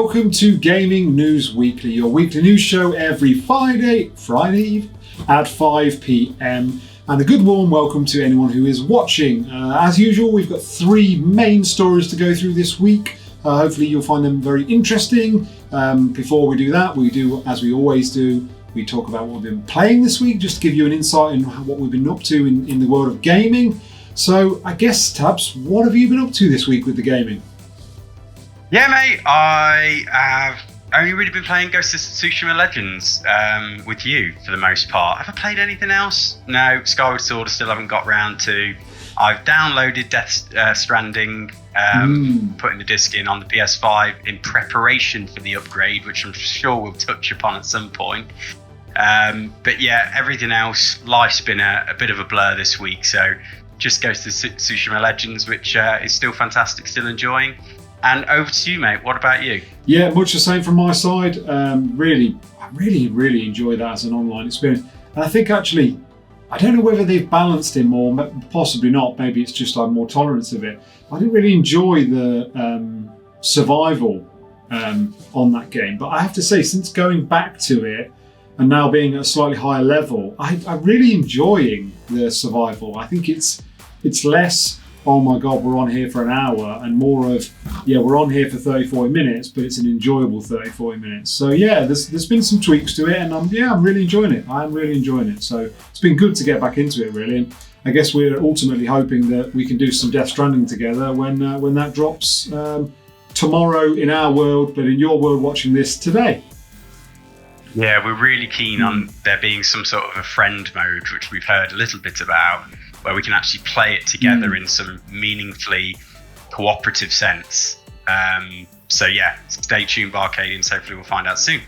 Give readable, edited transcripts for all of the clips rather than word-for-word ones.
welcome to Gaming News Weekly, your weekly news show every Friday at 5 p.m. And a good warm welcome to anyone who is watching. As usual, we've got three main stories to go through this week. Hopefully you'll find them very interesting. Before we do that, we do, as we always do, we talk about what we've been playing this week, just to give you an insight in what we've been up to in the world of gaming. So I guess, Tabs, what have you been up to this week with the gaming? Yeah, mate, I have only really been playing Ghost of Tsushima Legends with you for the most part. Have I played anything else? No, Skyward Sword I still haven't got round to. I've downloaded Death Stranding, putting the disc in on the PS5 in preparation for the upgrade, which I'm sure we'll touch upon at some point. But yeah, everything else, life's been a bit of a blur this week. So just Ghost of Tsushima Legends, which is still fantastic, still enjoying. And over to you, mate. What about you? Yeah, much the same from my side. I really enjoyed that as an online experience. And I think actually, I don't know whether they've balanced it more, possibly not. Maybe it's just I'm more tolerant of it. I didn't really enjoy the survival on that game. But I have to say, since going back to it and now being at a slightly higher level, I'm really enjoying the survival. I think it's less, oh my God, we're on here for an hour, and more of, yeah, we're on here for 30, 40 minutes, but it's an enjoyable 30, 40 minutes. So yeah, there's been some tweaks to it, and I'm really enjoying it. I'm really enjoying it. So it's been good to get back into it, really. And I guess we're ultimately hoping that we can do some Death Stranding together when that drops tomorrow in our world, but in your world watching this today. Yeah, we're really keen on there being some sort of a friend mode, which we've heard a little bit about, where we can actually play it together in some meaningfully cooperative sense. So yeah, stay tuned, BArcadians. Hopefully we'll find out soon.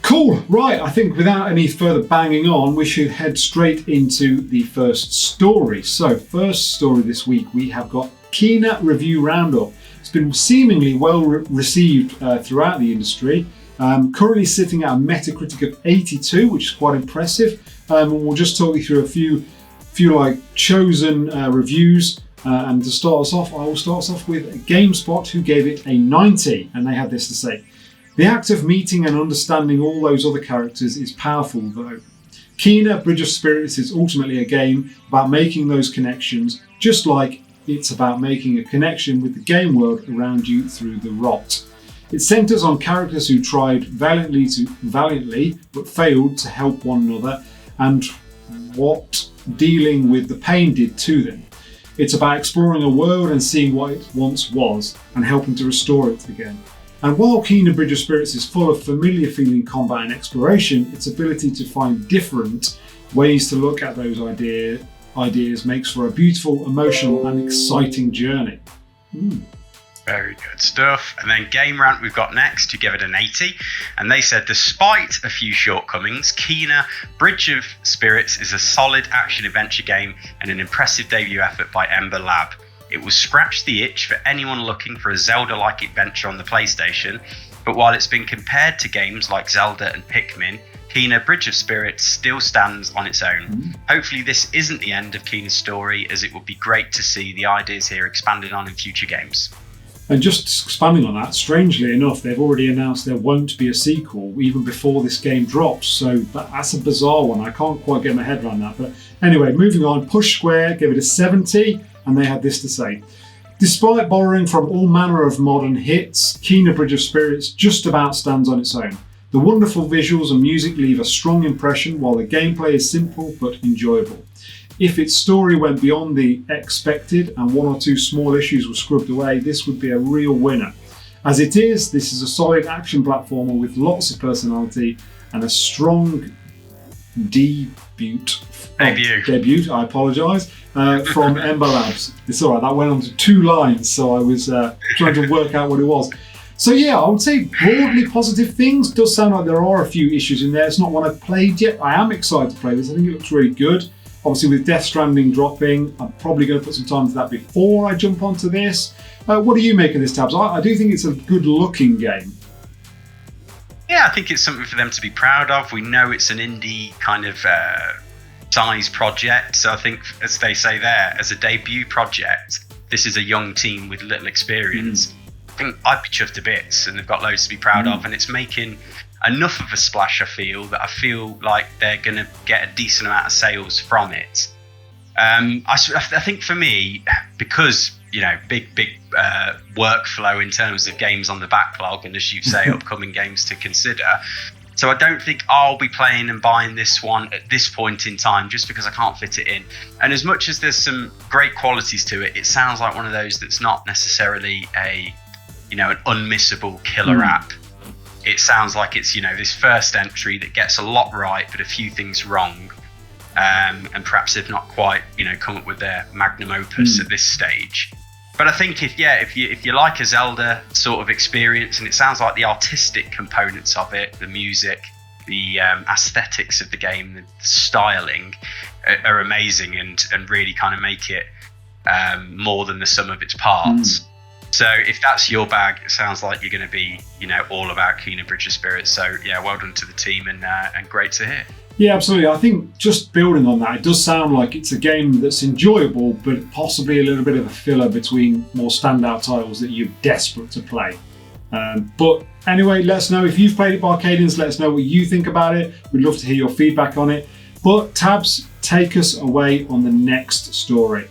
Cool, right, I think without any further banging on, we should head straight into the first story. So first story this week, we have got Kena Review Roundup. It's been seemingly well received throughout the industry. Currently sitting at a Metacritic of 82, which is quite impressive. And we'll just talk you through a few like chosen reviews, and to start us off, I will start us off with GameSpot, who gave it a 90, and they had this to say: the act of meeting and understanding all those other characters is powerful, though. Kena Bridge of Spirits is ultimately a game about making those connections, just like it's about making a connection with the game world around you through the rot. It centres on characters who tried valiantly but failed to help one another, and what dealing with the pain did to them. It's about exploring a world and seeing what it once was and helping to restore it again. And while Kena Bridge of Spirits is full of familiar feeling combat and exploration, its ability to find different ways to look at those ideas makes for a beautiful, emotional and exciting journey. Very good stuff. And then Game Rant we've got next, who gave it an 80. And they said, despite a few shortcomings, Kena Bridge of Spirits is a solid action-adventure game and an impressive debut effort by Ember Lab. It will scratch the itch for anyone looking for a Zelda-like adventure on the PlayStation. But while it's been compared to games like Zelda and Pikmin, Kena Bridge of Spirits still stands on its own. Hopefully this isn't the end of Kena's story, as it would be great to see the ideas here expanded on in future games. And just expanding on that, strangely enough, they've already announced there won't be a sequel even before this game drops. So that's a bizarre one. I can't quite get my head around that. But anyway, moving on, Push Square gave it a 70, and they had this to say: despite borrowing from all manner of modern hits, Kena Bridge of Spirits just about stands on its own. The wonderful visuals and music leave a strong impression, while the gameplay is simple but enjoyable. If its story went beyond the expected and one or two small issues were scrubbed away, this would be a real winner. As it is, this is a solid action platformer with lots of personality and a strong debut, I apologise, from Ember Labs. It's alright, that went on to 2 lines, so I was trying to work out what it was. So yeah, I would say broadly positive things. It does sound like there are a few issues in there. It's not one I've played yet. I am excited to play this. I think it looks really good. Obviously with Death Stranding dropping, I'm probably going to put some time into that before I jump onto this. What do you make of this, Tabs? I do think it's a good looking game. Yeah, I think it's something for them to be proud of. We know it's an indie kind of size project. So I think, as they say there, as a debut project, this is a young team with little experience. think I'd be chuffed to bits, and they've got loads to be proud of, and it's making enough of a splash, I feel like they're going to get a decent amount of sales from it. I think for me, because, big workflow in terms of games on the backlog, and as you say, upcoming games to consider. So I don't think I'll be playing and buying this one at this point in time, just because I can't fit it in. And as much as there's some great qualities to it, it sounds like one of those that's not necessarily an unmissable killer app. It sounds like it's, this first entry that gets a lot right, but a few things wrong. And perhaps they've not quite, come up with their magnum opus at this stage. But I think if you like a Zelda sort of experience, and it sounds like the artistic components of it, the music, the aesthetics of the game, the styling are amazing and really kind of make it more than the sum of its parts. So if that's your bag, it sounds like you're going to be, all about Kena Bridge of Spirits. So yeah, well done to the team, and great to hear. Yeah, absolutely. I think just building on that, it does sound like it's a game that's enjoyable, but possibly a little bit of a filler between more standout titles that you're desperate to play. But anyway, let us know if you've played it, Barcadians. Let us know what you think about it. We'd love to hear your feedback on it. But Tabs, take us away on the next story.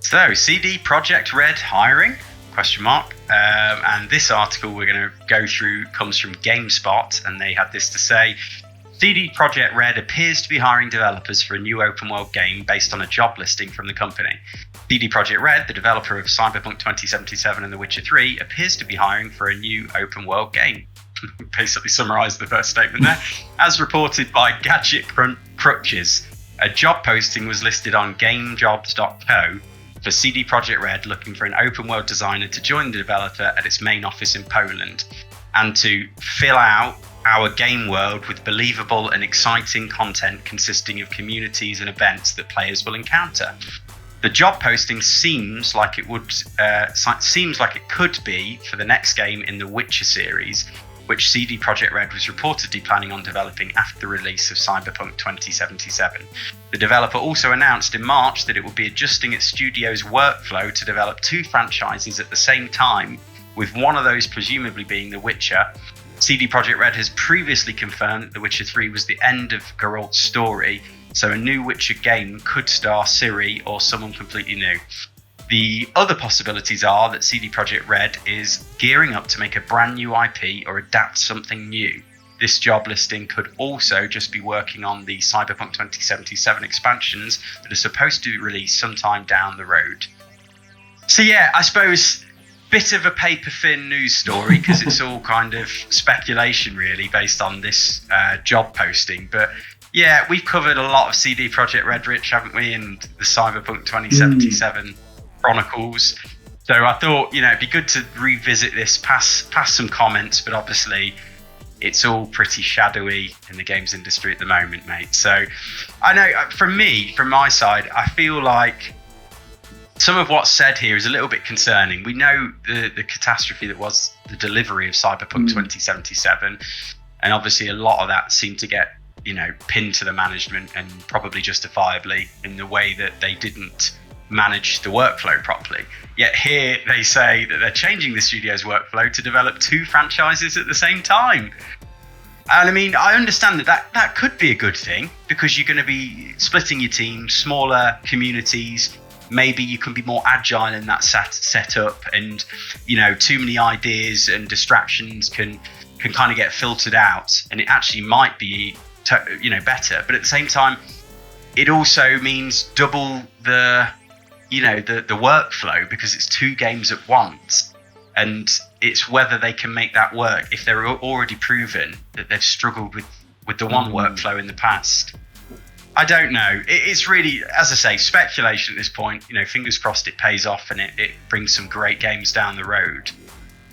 So, CD Projekt Red Hiring? ? And this article we're going to go through comes from GameSpot, and they had this to say. CD Projekt Red appears to be hiring developers for a new open-world game based on a job listing from the company. CD Projekt Red, the developer of Cyberpunk 2077 and The Witcher 3, appears to be hiring for a new open-world game. Basically summarised the first statement there. As reported by Gadget Crutches, a job posting was listed on GameJobs.co for CD Projekt Red looking for an open-world designer to join the developer at its main office in Poland, and to fill out our game world with believable and exciting content consisting of communities and events that players will encounter. The job posting seems like it could be for the next game in the Witcher series, which CD Projekt Red was reportedly planning on developing after the release of Cyberpunk 2077. The developer also announced in March that it would be adjusting its studio's workflow to develop 2 franchises at the same time, with one of those presumably being The Witcher. CD Projekt Red has previously confirmed that The Witcher 3 was the end of Geralt's story, so a new Witcher game could star Ciri or someone completely new. The other possibilities are that CD Projekt Red is gearing up to make a brand new IP or adapt something new. This job listing could also just be working on the Cyberpunk 2077 expansions that are supposed to release sometime down the road. So yeah, I suppose bit of a paper thin news story, because it's all kind of speculation really based on this job posting. But yeah, we've covered a lot of CD Projekt Red, Rich, haven't we, and the Cyberpunk 2077 Chronicles. So I thought, it'd be good to revisit this, pass some comments, but obviously it's all pretty shadowy in the games industry at the moment, mate. So I know from my side, I feel like some of what's said here is a little bit concerning. We know the catastrophe that was the delivery of Cyberpunk 2077, and obviously a lot of that seemed to get, pinned to the management, and probably justifiably, in the way that they didn't manage the workflow properly. Yet here they say that they're changing the studio's workflow to develop 2 franchises at the same time. And I mean, I understand that could be a good thing, because you're going to be splitting your team, smaller communities. Maybe you can be more agile in that setup, and too many ideas and distractions can kind of get filtered out, and it actually might be better. But at the same time, it also means double the workflow, because it's 2 games at once, and it's whether they can make that work if they're already proven that they've struggled with the one workflow in the past. I don't know. It's really, as I say, speculation at this point. Fingers crossed it pays off and it brings some great games down the road.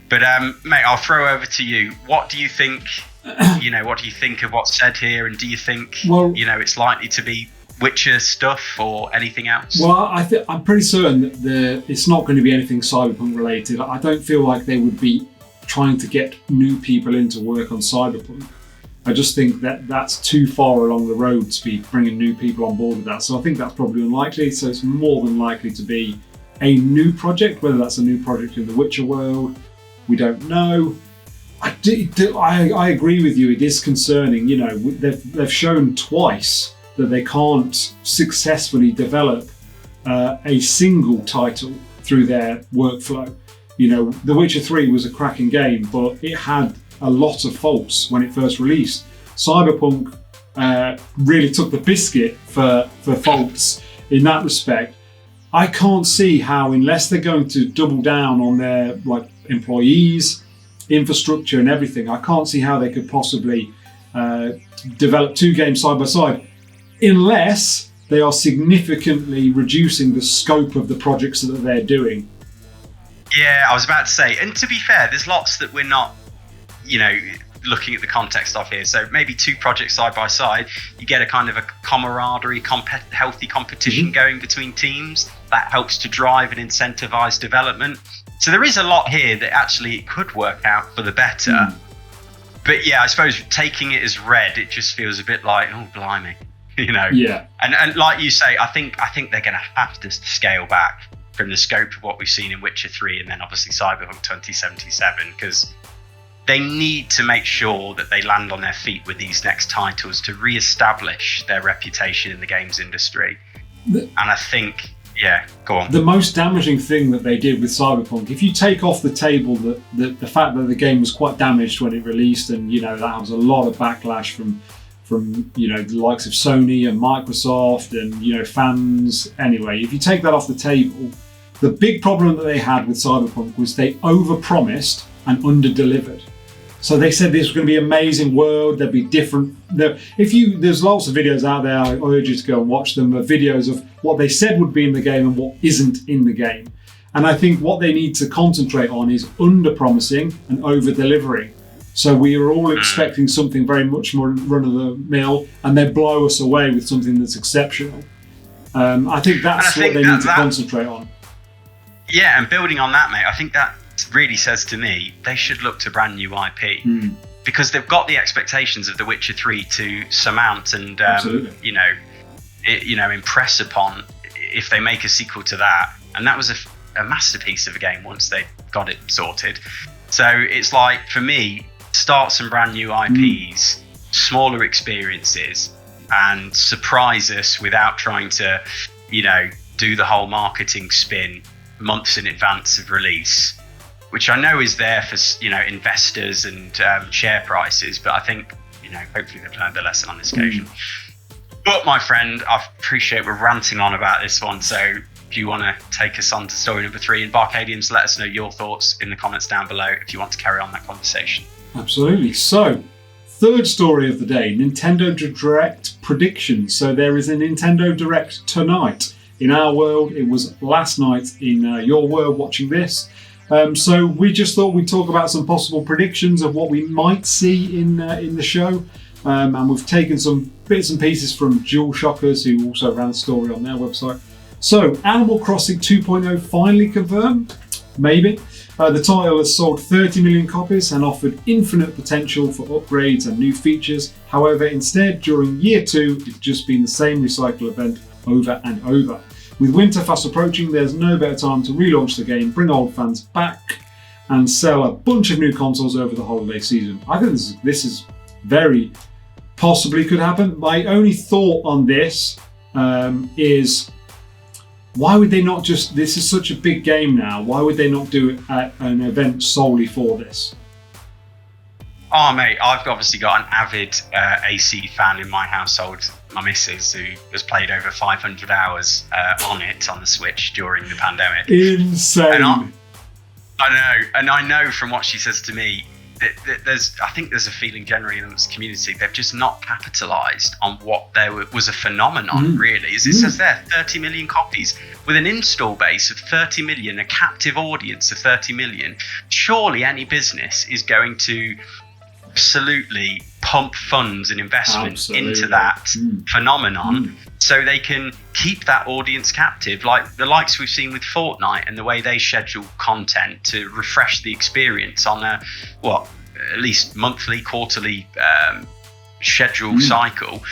But mate, I'll throw over to you. What do you think? What do you think of what's said here? And do you think it's likely to be Witcher stuff or anything else? Well, I'm pretty certain that it's not going to be anything Cyberpunk related. I don't feel like they would be trying to get new people in to work on Cyberpunk. I just think that that's too far along the road to be bringing new people on board with that. So I think that's probably unlikely. So it's more than likely to be a new project, whether that's a new project in the Witcher world, we don't know. I agree with you, it is concerning. You know, they've shown twice that they can't successfully develop a single title through their workflow. You know, The Witcher 3 was a cracking game, but it had a lot of faults when it first released. Cyberpunk really took the biscuit for faults in that respect. I can't see how, unless they're going to double down on their employees, infrastructure and everything, I can't see how they could possibly develop two games side by side, unless they are significantly reducing the scope of the projects that they're doing. Yeah, I was about to say, and to be fair, there's lots that we're not, looking at the context of here. So maybe two projects side by side, you get a kind of a camaraderie, healthy competition going between teams. That helps to drive and incentivize development. So there is a lot here that actually it could work out for the better. But yeah, I suppose taking it as read, it just feels a bit like, oh, blimey, Yeah. And like you say, I think they're going to have to scale back from the scope of what we've seen in Witcher 3 and then obviously Cyberpunk 2077, because they need to make sure that they land on their feet with these next titles to re-establish their reputation in the games industry. And I think, yeah, go on. The most damaging thing that they did with Cyberpunk, if you take off the table the fact that the game was quite damaged when it released, and that was a lot of backlash from the likes of Sony and Microsoft and fans. Anyway, if you take that off the table, the big problem that they had with Cyberpunk was they overpromised and under-delivered. So they said this was going to be an amazing world. There'd be different. There's lots of videos out there. I urge you to go and watch them. Videos of what they said would be in the game and what isn't in the game. And I think what they need to concentrate on is under-promising and over-delivering. So we are all expecting something very much more run-of-the-mill, and they blow us away with something that's exceptional. I think that's what they need to concentrate on. Yeah, and building on that, mate, I think that really says to me they should look to brand new IP because they've got the expectations of The Witcher 3 to surmount and impress upon if they make a sequel to that. And that was a masterpiece of a game once they got it sorted. So it's like, for me, start some brand new IPs, smaller experiences, and surprise us without trying to do the whole marketing spin months in advance of release, which I know is there for investors and share prices, but I think hopefully they've learned their lesson on this occasion. But my friend, I appreciate we're ranting on about this one, so if you want to take us on to story number 3, and BArcadians, let us know your thoughts in the comments down below if you want to carry on that conversation. Absolutely. So, third story of the day, Nintendo Direct predictions. So there is a Nintendo Direct tonight. In our world, it was last night. In your world, watching this. So we just thought we'd talk about some possible predictions of what we might see in the show. And we've taken some bits and pieces from Jewel Shockers, who also ran the story on their website. So, Animal Crossing 2.0 finally confirmed? Maybe. The title has sold 30 million copies and offered infinite potential for upgrades and new features. However, instead, during year 2, it's just been the same recycle event over and over. With winter fast approaching, there's no better time to relaunch the game, bring old fans back, and sell a bunch of new consoles over the holiday season. I think this is very possibly could happen. My only thought on this is, why would they not just, this is such a big game now, why would they not do an event solely for this? Oh, mate, I've obviously got an avid AC fan in my household, my missus, who has played over 500 hours on the Switch during the pandemic. Insane. And I know from what she says to me, that I think there's a feeling generally in this community, they've just not capitalised on what there was a phenomenon, really. As it says there, 30 million copies, with an install base of 30 million, a captive audience of 30 million. Surely any business is going to absolutely pump funds and investment into that phenomenon so they can keep that audience captive, like the likes we've seen with Fortnite and the way they schedule content to refresh the experience on a at least monthly, quarterly schedule cycle.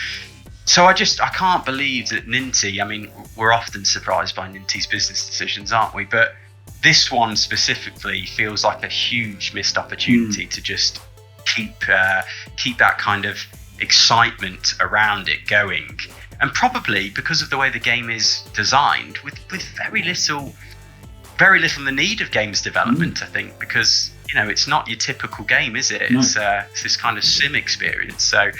So I can't believe that Ninty, I mean, we're often surprised by Ninty's business decisions, aren't we? But this one specifically feels like a huge missed opportunity to just keep that kind of excitement around it going. And probably because of the way the game is designed, with very little in the need of games development, I think, because, it's not your typical game, is it? No. It's this kind of sim experience. So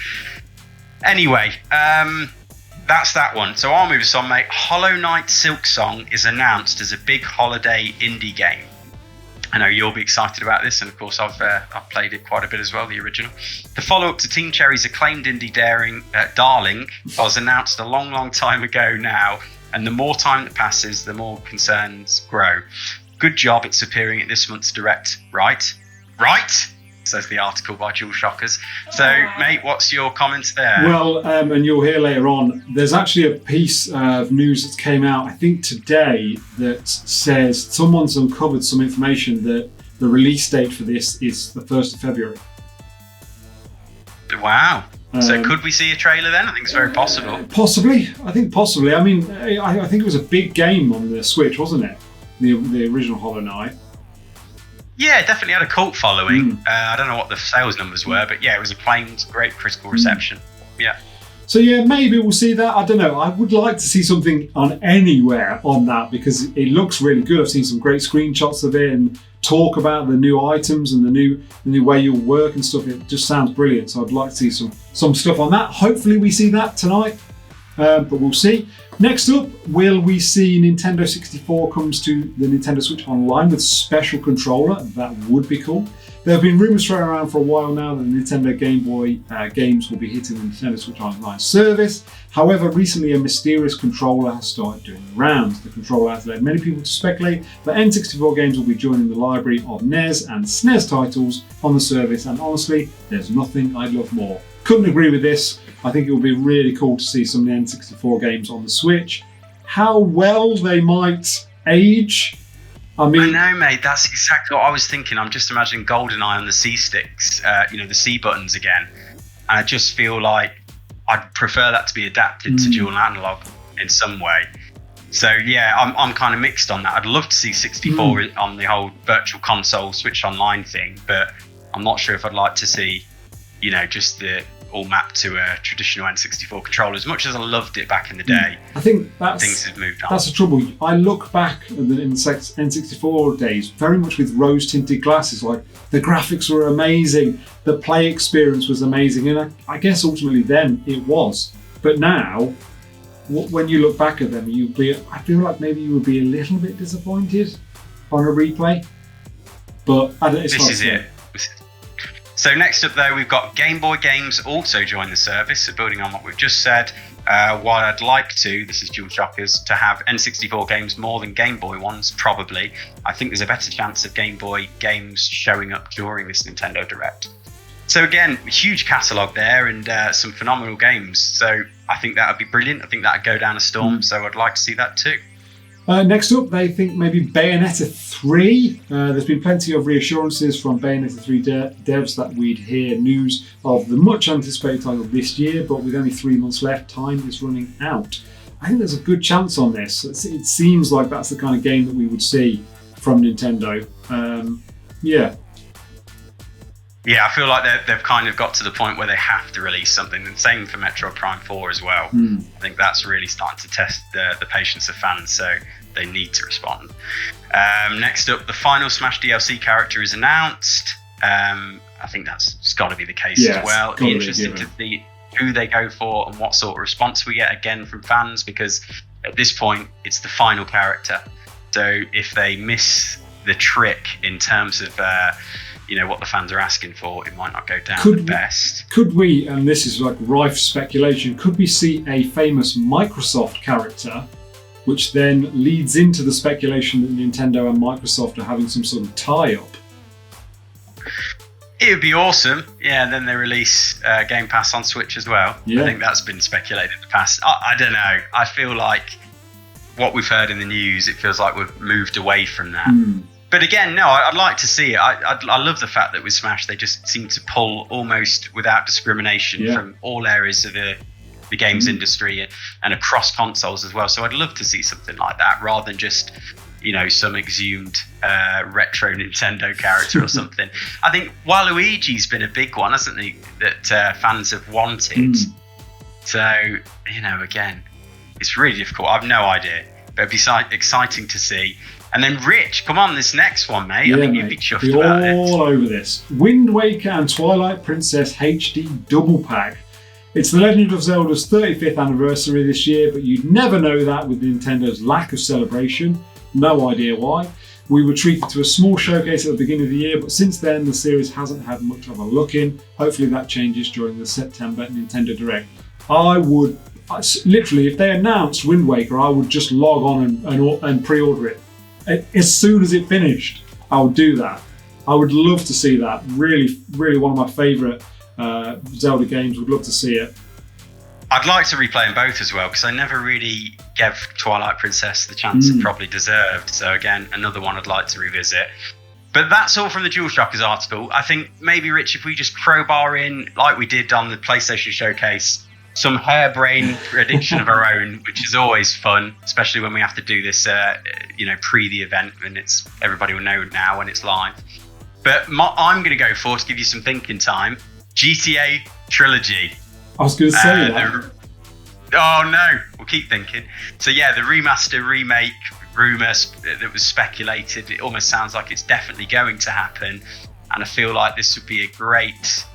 anyway, that's that one. So I'll move us on, mate. Hollow Knight Silksong is announced as a big holiday indie game. I know you'll be excited about this, and of course I've played it quite a bit as well, the original. The follow-up to Team Cherry's acclaimed indie darling was announced a long time ago now, and the more time that passes, the more concerns grow. Good job it's appearing at this month's Direct, right? Right? Says the article by Jewel Shockers. So, mate, what's your comments there? Well, and you'll hear later on, there's actually a piece of news that came out, I think today, that says someone's uncovered some information that the release date for this is the 1st of February. Wow. So could we see a trailer then? I think it's very possible. Possibly. I think possibly. I mean, I think it was a big game on the Switch, wasn't it? The original Hollow Knight. Yeah, it definitely had a cult following. I don't know what the sales numbers were, but yeah, it was acclaimed, great critical reception. Yeah. So yeah, maybe we'll see that. I don't know. I would like to see something on anywhere on that because it looks really good. I've seen some great screenshots of it and talk about the new items and the new way you'll work and stuff. It just sounds brilliant. So I'd like to see some stuff on that. Hopefully we see that tonight, but we'll see. Next up, will we see Nintendo 64 comes to the Nintendo Switch Online with special controller? That would be cool. There have been rumours thrown around for a while now that the Nintendo Game Boy games will be hitting the Nintendo Switch Online service. However, recently a mysterious controller has started doing the rounds. The controller has led many people to speculate that N64 games will be joining the library of NES and SNES titles on the service, and honestly, there's nothing I'd love more. Couldn't agree with this. I think it would be really cool to see some of the N64 games on the Switch. How well they might age, I know, mate. That's exactly what I was thinking. I'm just imagining GoldenEye on the C sticks, the C buttons again. And I just feel like I'd prefer that to be adapted to dual analog in some way. So yeah, I'm kind of mixed on that. I'd love to see 64 on the whole virtual console Switch Online thing, but I'm not sure if I'd like to see, just the all mapped to a traditional N64 controller. As much as I loved it back in the day, I think things have moved on. That's the trouble. I look back at the N64 days very much with rose-tinted glasses. Like, the graphics were amazing, the play experience was amazing, and I guess ultimately then it was. But now, when you look back at them, I feel like maybe you would be a little bit disappointed on a replay. But this is it. So next up though, we've got Game Boy games also join the service. So building on what we've just said, while I'd like this is Jewel Shockers, to have N64 games more than Game Boy ones, probably, I think there's a better chance of Game Boy games showing up during this Nintendo Direct. So again, a huge catalogue there and some phenomenal games. So I think that would be brilliant. I think that would go down a storm. So I'd like to see that too. Next up, they think maybe Bayonetta 3. There's been plenty of reassurances from Bayonetta 3 devs that we'd hear news of the much anticipated title this year, but with only 3 months left, time is running out. I think there's a good chance on this. It seems like that's the kind of game that we would see from Nintendo. Yeah, I feel like they've kind of got to the point where they have to release something, and same for Metroid Prime 4 as well. I think that's really starting to test the patience of fans, so they need to respond. Next up, the final Smash DLC character is announced. I think that's got to be the case as well. It'd be interesting to see who they go for and what sort of response we get again from fans, because at this point, it's the final character. So if they miss the trick in terms of what the fans are asking for, it might not go down the best. Could we, and this is like rife speculation, could we see a famous Microsoft character, which then leads into the speculation that Nintendo and Microsoft are having some sort of tie-up? It would be awesome. Yeah, and then they release Game Pass on Switch as well. Yeah. I think that's been speculated in the past. I don't know. I feel like what we've heard in the news, it feels like we've moved away from that. But again, no, I'd like to see it. I love the fact that with Smash, they just seem to pull almost without discrimination from all areas of the games industry and across consoles as well. So I'd love to see something like that rather than just, some exhumed retro Nintendo character or something. I think Waluigi's been a big one, hasn't he, that fans have wanted. So, again, it's really difficult. I've no idea, but it'd be exciting to see. And then Rich, come on, this next one, mate. I think you'd be chuffed about it. All over this. Wind Waker and Twilight Princess HD Double Pack. It's The Legend of Zelda's 35th anniversary this year, but you'd never know that with Nintendo's lack of celebration. No idea why. We were treated to a small showcase at the beginning of the year, but since then the series hasn't had much of a look in. Hopefully that changes during the September Nintendo Direct. I would, literally, if they announced Wind Waker, I would just log on and pre-order it. As soon as it finished, I would do that. I would love to see that. Really, really one of my favourite Zelda games. Would love to see it. I'd like to replay them both as well, because I never really gave Twilight Princess the chance it probably deserved. So again, another one I'd like to revisit. But that's all from the DualShockers article. I think maybe, Rich, if we just crowbar in, like we did on the PlayStation Showcase, some harebrained prediction of our own, which is always fun, especially when we have to do this, pre the event, and everybody will know now when it's live. But I'm going to go for, to give you some thinking time, GTA Trilogy. I was going to say that. Oh no, we'll keep thinking. So yeah, the remaster remake rumours that was speculated, it almost sounds like it's definitely going to happen, and I feel like this would be a great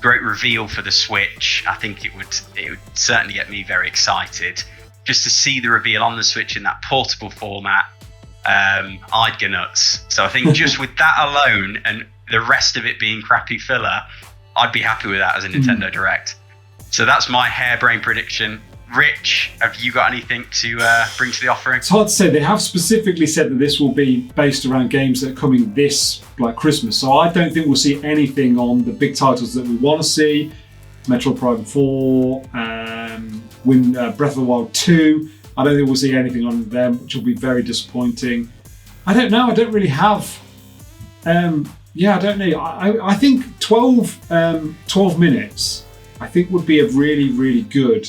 reveal for the Switch. I think it would certainly get me very excited just to see the reveal on the Switch in that portable format. I'd go nuts. So I think just with that alone and the rest of it being crappy filler, I'd be happy with that as a Nintendo Direct. So that's my harebrained prediction. Rich, have you got anything to bring to the offering? It's hard to say. They have specifically said that this will be based around games that are coming this Christmas. So I don't think we'll see anything on the big titles that we want to see. Metroid Prime 4, Breath of the Wild 2. I don't think we'll see anything on them, which will be very disappointing. I don't know. I don't really have... I don't know. I think 12 minutes, I think, would be a really, really good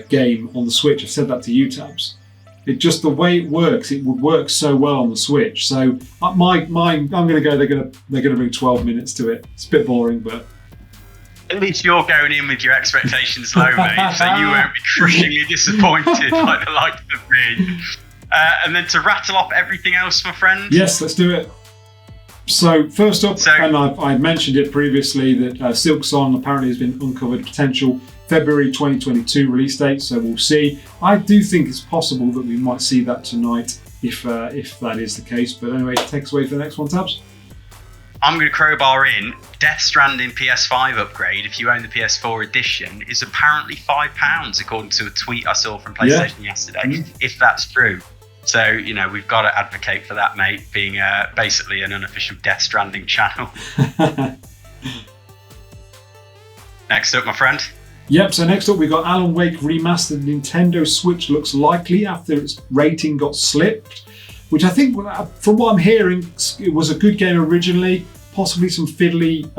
game on the Switch. I've said that to you, Tabs. It just, the way it works, it would work so well on the Switch. So I'm going to go. They're going to bring 12 minutes to it. It's a bit boring, but at least you're going in with your expectations low, mate. So you won't be crushingly disappointed like the likes of me. And then to rattle off everything else, my friend. Yes, let's do it. So first up, and I mentioned it previously, that Silk Song apparently has been uncovered potential February 2022 release date, so we'll see. I do think it's possible that we might see that tonight if that is the case. But anyway, take us away for the next one, Tabs. I'm going to crowbar in Death Stranding PS5 upgrade, if you own the PS4 edition, is apparently £5, according to a tweet I saw from PlayStation yesterday, if that's true. So, we've got to advocate for that, mate, being basically an unofficial Death Stranding channel. Next up, my friend. Yep, so next up we've got Alan Wake Remastered. Nintendo Switch looks likely after its rating got slipped, which I think, from what I'm hearing, it was a good game originally, possibly some fiddly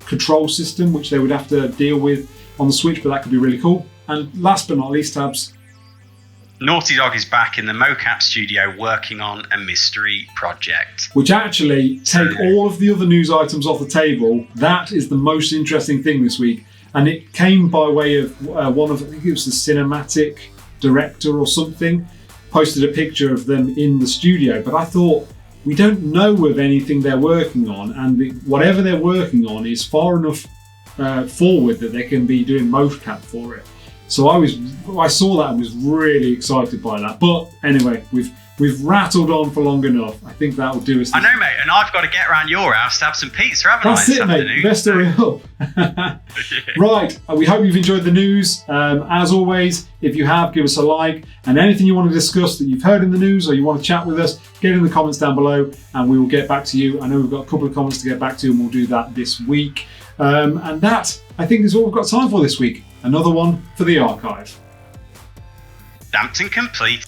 control system, which they would have to deal with on the Switch, but that could be really cool. And last but not least, Tabs, Naughty Dog is back in the mocap studio working on a mystery project. Which actually, take all of the other news items off the table, that is the most interesting thing this week. And it came by way of one of, I think it was the cinematic director or something, posted a picture of them in the studio. But I thought, we don't know of anything they're working on, and whatever they're working on is far enough forward that they can be doing mocap for it. So I saw that and was really excited by that. But anyway, we've rattled on for long enough. I think that will do us. I know, mate, and I've got to get around your house to have some pizza, haven't I? That's it, mate. Best hurry up. Right, we hope you've enjoyed the news. As always, if you have, give us a like. And anything you want to discuss that you've heard in the news or you want to chat with us, get in the comments down below and we will get back to you. I know we've got a couple of comments to get back to and we'll do that this week. And that, I think, is all we've got time for this week. Another one for the archive. Stamped and complete.